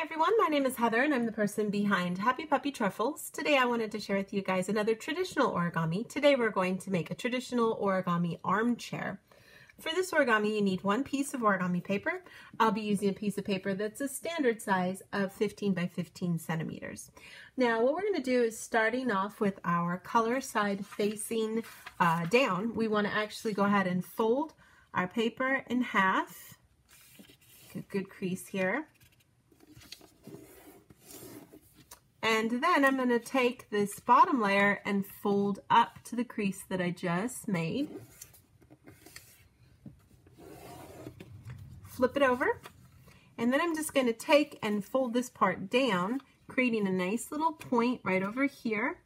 Hi everyone, my name is Heather and I'm the person behind Happy Puppy Truffles. Today I wanted to share with you guys another traditional origami. Today we're going to make a traditional origami armchair. For this origami you need one piece of origami paper. I'll be using a piece of paper that's a standard size of 15 by 15 centimeters. Now what we're going to do is starting off with our color side facing down. We want to actually go ahead and fold our paper in half. Get a good crease here. And then I'm going to take this bottom layer and fold up to the crease that I just made. Flip it over. And then I'm just going to take and fold this part down, creating a nice little point right over here.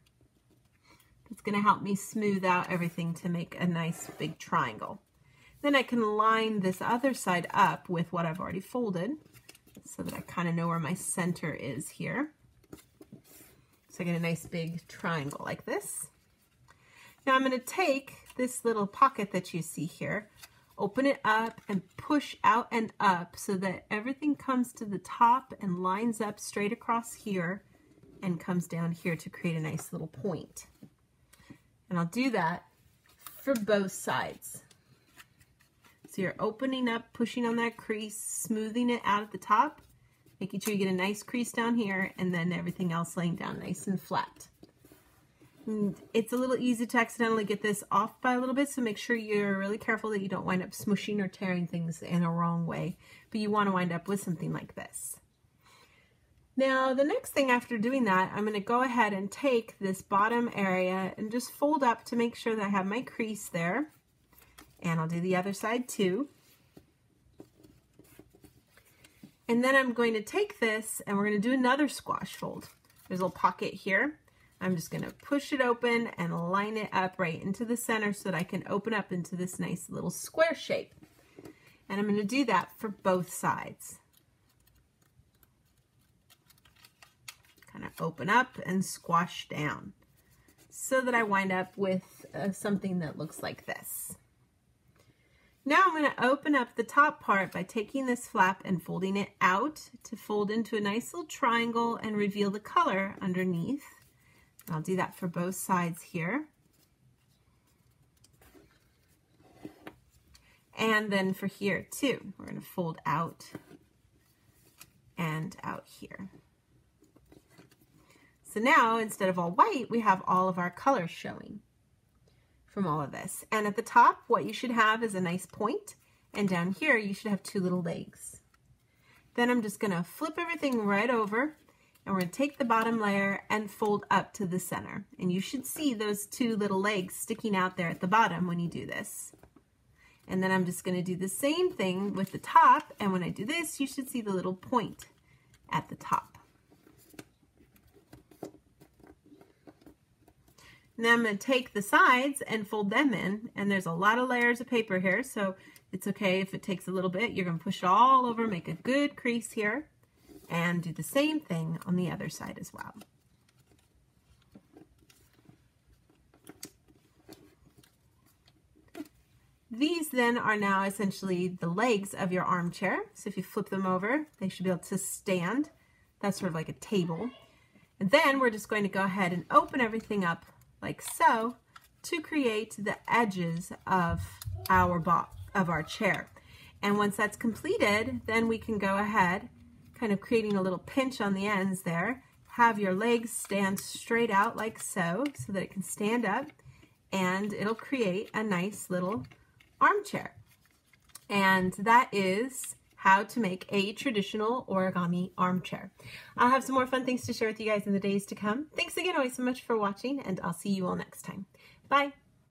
It's going to help me smooth out everything to make a nice big triangle. Then I can line this other side up with what I've already folded so that I kind of know where my center is here. So I get a nice big triangle like this. Now I'm going to take this little pocket that you see here, open it up and push out and up so that everything comes to the top and lines up straight across here and comes down here to create a nice little point. And I'll do that for both sides. So you're opening up, pushing on that crease, smoothing it out at the top, making sure you get a nice crease down here, and then everything else laying down nice and flat. And it's a little easy to accidentally get this off by a little bit, so make sure you're really careful that you don't wind up smushing or tearing things in a wrong way. But you want to wind up with something like this. Now, the next thing after doing that, I'm going to go ahead and take this bottom area and just fold up to make sure that I have my crease there. And I'll do the other side too. And then I'm going to take this and we're going to do another squash fold. There's a little pocket here. I'm just going to push it open and line it up right into the center so that I can open up into this nice little square shape. And I'm going to do that for both sides. Kind of open up and squash down so that I wind up with something that looks like this. Now I'm going to open up the top part by taking this flap and folding it out to fold into a nice little triangle and reveal the color underneath. I'll do that for both sides here. And then for here too, we're going to fold out and out here. So now instead of all white, we have all of our colors showing from all of this. And at the top, what you should have is a nice point, and down here you should have two little legs. Then I'm just going to flip everything right over, and we're going to take the bottom layer and fold up to the center. And you should see those two little legs sticking out there at the bottom when you do this. And then I'm just going to do the same thing with the top, and when I do this, you should see the little point at the top. Now I'm going to take the sides and fold them in, and there's a lot of layers of paper here, so it's okay if it takes a little bit. You're going to push it all over, make a good crease here, and do the same thing on the other side as well. These then are now essentially the legs of your armchair, so if you flip them over, they should be able to stand. That's sort of like a table. And then we're just going to go ahead and open everything up like so to create the edges of our chair. And once that's completed, then we can go ahead kind of creating a little pinch on the ends there, have your legs stand straight out like so that it can stand up, and it'll create a nice little armchair. And that is how to make a traditional origami armchair. I'll have some more fun things to share with you guys in the days to come. Thanks again always so much for watching, and I'll see you all next time. Bye.